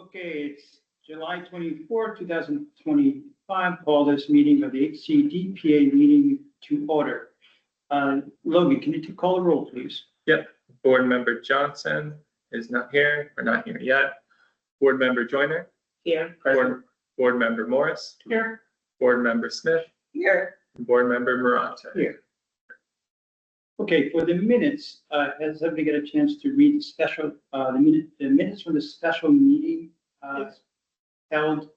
Okay, it's July 24th, 2025. Call this meeting of the Hcdpa meeting to order. Logan, can you call the roll, please? Yep. Board Member Johnson is not here, or not here yet. Board Member Joyner? Here. Board Member Morris? Here. Board Member Smith? Here. Board Member Maranta? Here. Okay, for the minutes, has everybody got a chance to read the special, the minutes from the special meeting held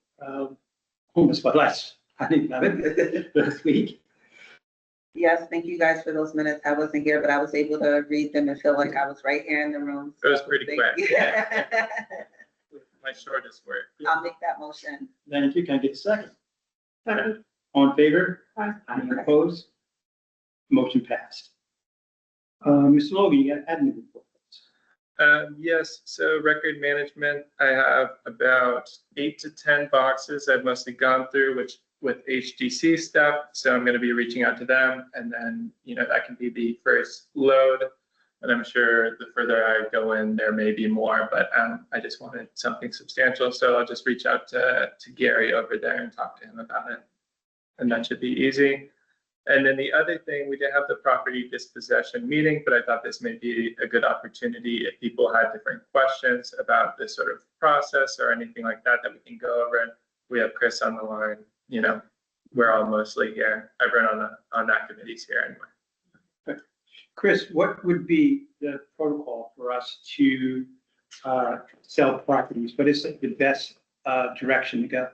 almost last week? Yes, thank you guys for those minutes. I wasn't here, but I was able to read them and feel like I was right here in the room. It was pretty quick. Yeah. My shortest word. I'll make that motion. Thank you. Can I get a second? Second. All in favor? Aye. Any opposed? Motion passed. Mr. Logan, you got admin report. Yes, so record management, I have about 8 to 10 boxes I've mostly gone through, which with HDC stuff. So I'm going to be reaching out to them, and then, that can be the first load. And I'm sure the further I go in, there may be more, but I just wanted something substantial. So I'll just reach out to Gary over there and talk to him about it. And that should be easy. And then the other thing, we did have the property dispossession meeting, but I thought this may be a good opportunity if people had different questions about this sort of process or anything like that, that we can go over it. We have Chris on the line, we're all mostly here. Everyone on that committee's here anyway. Chris, what would be the protocol for us to sell properties? What is the best direction to go?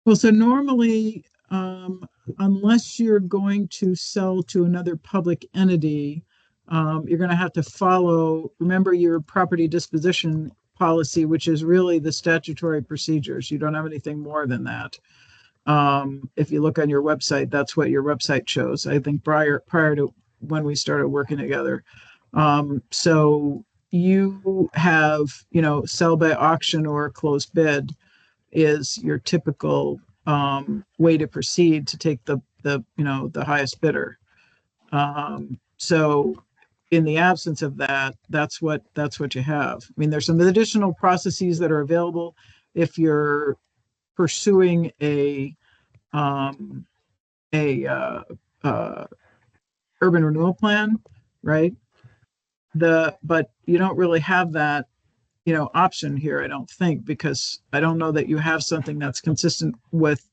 Well, so normally, unless you're going to sell to another public entity, you're going to have to remember your property disposition policy, which is really the statutory procedures. You don't have anything more than that. If you look on your website, that's what your website shows. I think prior to when we started working together. So you have, sell by auction or closed bid is your typical way to proceed to take the highest bidder. So in the absence of that, that's what you have. I mean, there's some additional processes that are available if you're pursuing a urban renewal plan, right? But you don't really have that option here, I don't think, because I don't know that you have something that's consistent with,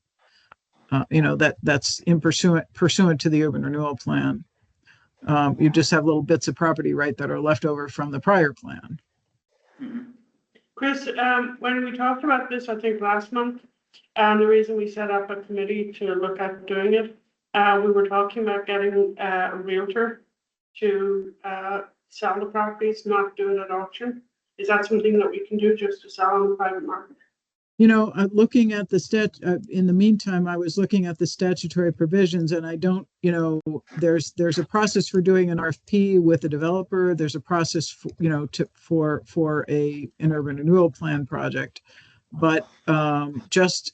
that's in pursuant to the urban renewal plan. You just have little bits of property, right, that are left over from the prior plan. Mm-hmm. Chris, when we talked about this, I think last month, the reason we set up a committee to look at doing it, we were talking about getting a realtor to sell the properties, not do it at auction. Is that something that we can do just to sell on the private market? Looking at the in the meantime, I was looking at the statutory provisions, and I don't, there's a process for doing an RFP with a developer. There's a process for, for an urban renewal plan project. But this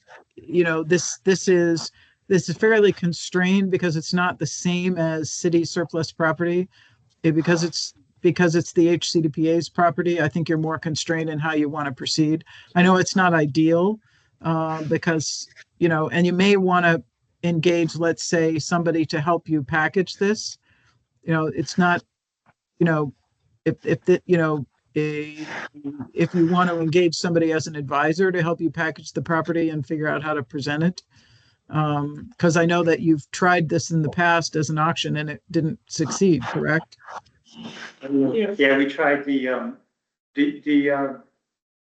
is fairly constrained because it's not the same as city surplus property. Because it's the Hcdpa's property, I think you're more constrained in how you want to proceed. I know it's not ideal because, and you may want to engage, let's say, somebody to help you package this. It's not, if you want to engage somebody as an advisor to help you package the property and figure out how to present it. Because I know that you've tried this in the past as an auction and it didn't succeed, correct? Yeah, we tried the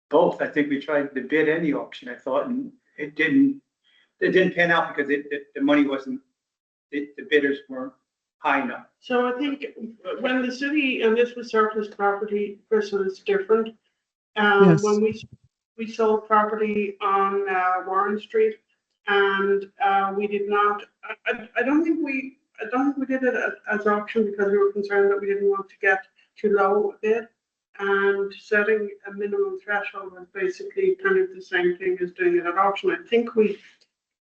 both. I think we tried the bid and the auction, I thought, and it didn't pan out because the money wasn't, the bidders weren't high enough. So I think when the city, and this was surplus property, Chris, it's different. Yes. When we sold property on Warren Street, and we did not, I don't think we did it as auction because we were concerned that we didn't want to get too low a bid, and setting a minimum threshold was basically kind of the same thing as doing it at auction. I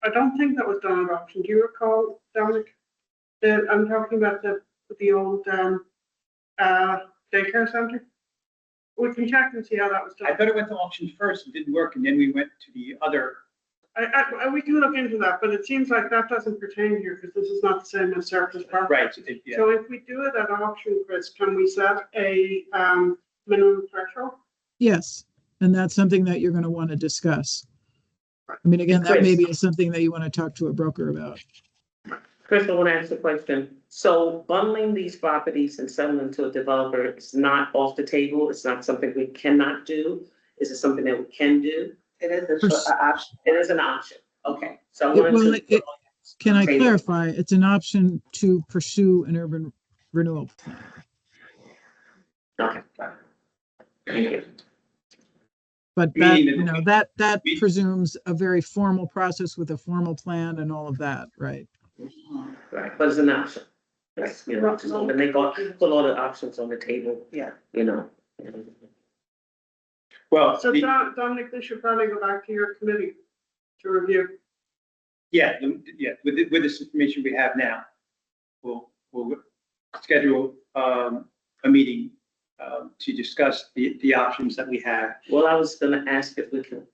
don't think that was done at auction. Do you recall, Dominic? I'm talking about the old daycare center. We can check and see how that was I done. thought it went to auction first, it didn't work, and then we went to the other. We can look into that, but it seems like that doesn't pertain here because this is not the same as surface property. Right, yeah. So if we do it at auction, Chris, can we set a minimum threshold? Yes, and that's something that you're going to want to discuss. I mean, again, that may be something that you want to talk to a broker about. Chris, I want to ask a question. So bundling these properties and selling them to a developer is not off the table? It's not something we cannot do? Is it something that we can do? It is an option. It is an option. Okay, so I Well, wanted to. Can I Table. clarify? It's an option to pursue an urban renewal plan. Okay. Thank you. But that, Meaning you that- know, that presumes a very formal process with a formal plan and all of that, right? Right, but it's an option. It's, you know, just when they go, put all the options on the table, Yeah. you know. Well, So Dominic, this should probably go back to your committee to review. yeah, with this information we have now, we'll schedule a meeting to discuss the options that we have. Well, I was gonna ask if we can,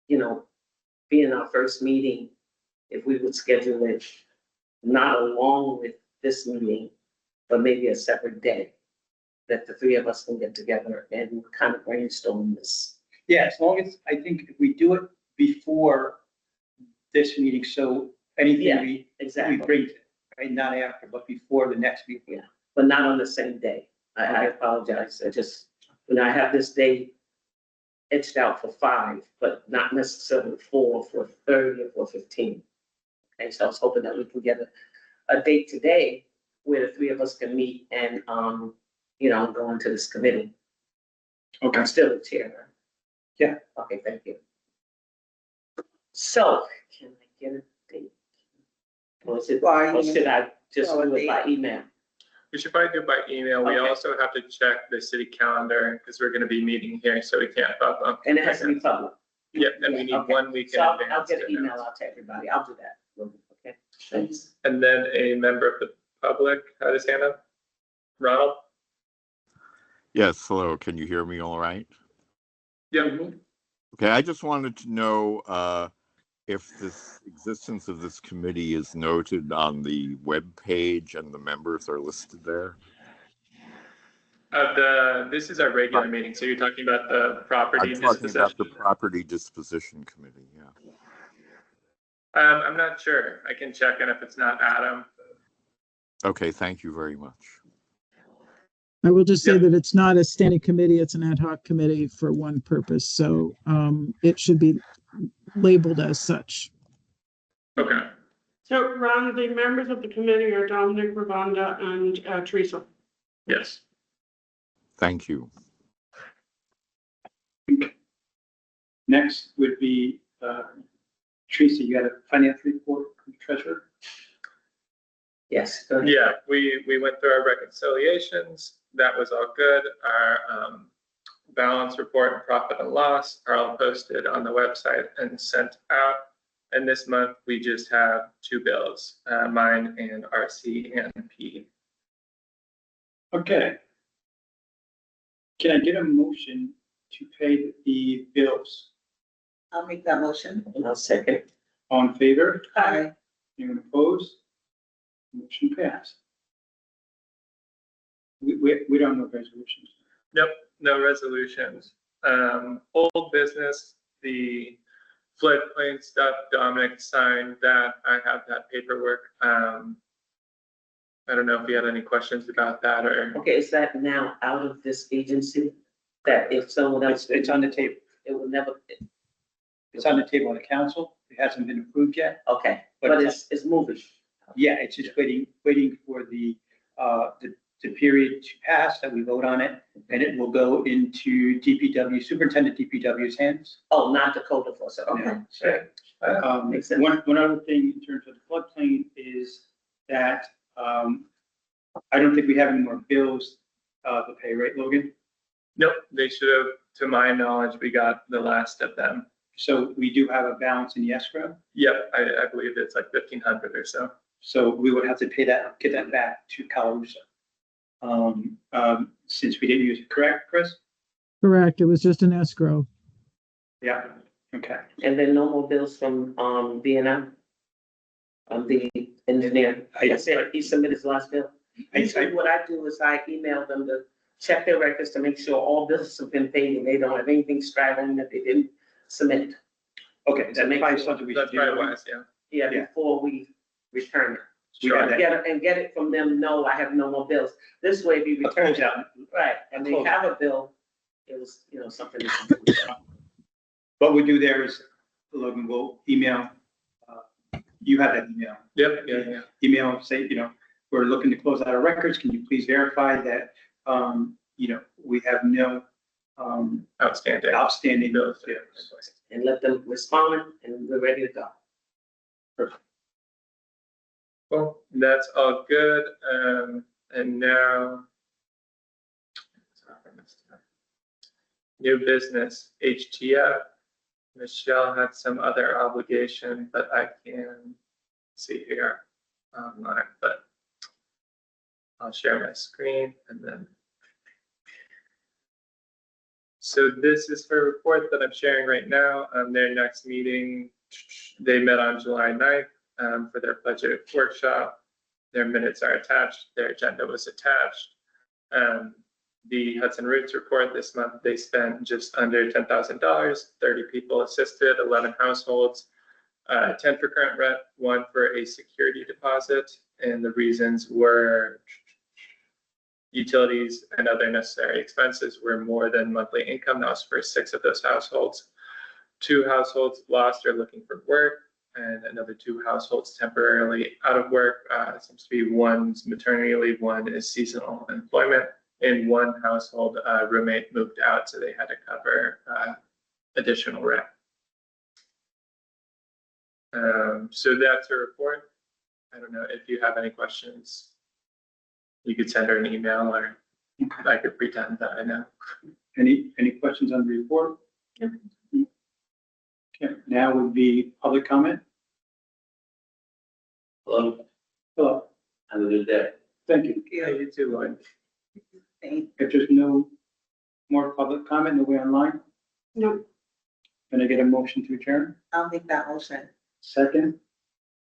you know, be in our first meeting, if we would schedule it not along with this meeting, but maybe a separate day, that the three of us can get together and kind of brainstorm this. Yeah, as long as, I think if we do it before this meeting, so anything Yeah, we Exactly, bring, right, not after, but before the next meeting. but not on the same day. I apologize. I just, you know, I have this day etched out for 5, but not necessarily 4, 4:30 or 4:15. And so I was hoping that we can get a date today where the three of us can meet and, you know, go into this committee. Okay. I'm still the chair. Yeah. Okay, thank you. So, can I get a date? Or is it, Why, or should I just Oh, a do it by date. email? We should probably do it by email. We Okay. also have to check the city calendar because we're gonna be meeting here, so we can't bump up. And it has to be public. Yeah, and we need Okay. 1 week in So I'll advance. get an to email announce. out to everybody. I'll do that. Okay, thanks. And then a member of the public had his hand up. Ronald? Yes, hello. Can you hear me all right? Yeah. Okay, I just wanted to know if this existence of this committee is noted on the web page and the members are listed there. This is our regular meeting, so you're talking about the property I'm talking about the disposition. property disposition committee, yeah. I'm not sure. I can check, and if it's not Adam. Okay, thank you very much. I will just say Yep. that it's not a standing committee, it's an ad hoc committee for one purpose, so it should be labeled as such. Okay. So Ron, the members of the committee are Dominic, Ravonda, and Teresa. Yes. Thank you. Next would be, Teresa, you got a finance report from the treasurer? Yes. go ahead. Yeah, we went through our reconciliations. That was all good. Our balance report and profit and loss are all posted on the website and sent out. And this month, we just have 2 bills, mine and RC and P. Okay. Can I get a motion to pay the bills? I'll make that motion. And I'll second. All in favor? Aye. Anyone opposed? Motion passed. We don't know resolutions. Nope, no resolutions. Old business, the floodplain stuff, Dominic signed that. I have that paperwork. I don't know if you had any questions about that or. Okay, is that now out of this agency? That if someone else, It's on the table. it will never, It's on the table on the council. It hasn't been approved yet. okay, But but it's moving. Yeah, it's just waiting for the period to pass that we vote on it, and it will go into DPW, Superintendent DPW's hands. Oh, not the code enforcement, okay, sure. Makes sense. One other thing in terms of the floodplain is that, I don't think we have any more bills, to pay, right, Logan? Nope, they should have, to my knowledge, we got the last of them. So we do have a balance in the escrow, Yep, I believe it's like 1,500 or so. so we would have to pay that, get that back to Calarusa. Since we didn't use it, correct, Chris? Correct. It was just an escrow. Yeah, okay. And then no more bills from, B&M? The engineer, I said he submitted his last bill. Usually what I do is I email them to check their records to make sure all bills have been paid and they don't have anything straggling that they didn't submit. Okay, that's make probably sure- something we should That's do. probably wise, yeah. Yeah, Yeah. before we return it. We have that. Get it from them, no, I have no more bills. This way, if you A return it, closeout. right, and they Close. have a bill, it was, something. they can do. What we do there is, Logan will email, you have that email. Yep, yeah. Email, say, we're looking to close out our records. Can you please verify that, we have no Outstanding. outstanding bills? And let them respond, and we're ready to go. Well, that's all good. And now. New business, HTF. Michelle had some other obligation, but I can see here online, but I'll share my screen and then. So this is for a report that I'm sharing right now. Their next meeting, they met on July 9th for their budget workshop. Their minutes are attached. Their agenda was attached. The Hudson Roots report this month, they spent just under $10,000, 30 people assisted, 11 households, 10 for current rent, 1 for a security deposit. And the reasons were utilities and other necessary expenses were more than monthly income. That was for 6 of those households. 2 households lost or looking for work, and another 2 households temporarily out of work. Seems to be one's maternity leave, one is seasonal employment. In 1 household, roommate moved out, so they had to cover additional rent. So that's a report. I don't know if you have any questions. You could send her an email, or I could pretend that I know. Any questions on the report? Okay, now would be public comment. Hello, Hello, have a good day. thank you. Hey, you too, Lloyd. If there's no more public comment, nobody online, No, can I get a motion to adjourn? I'll make that motion. Second,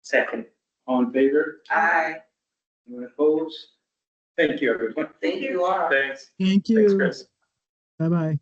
Second. all in favor? Aye. Anyone opposed? Thank you, everyone. Thank you all. Thanks. Thank Thanks, you. Chris. Bye-bye.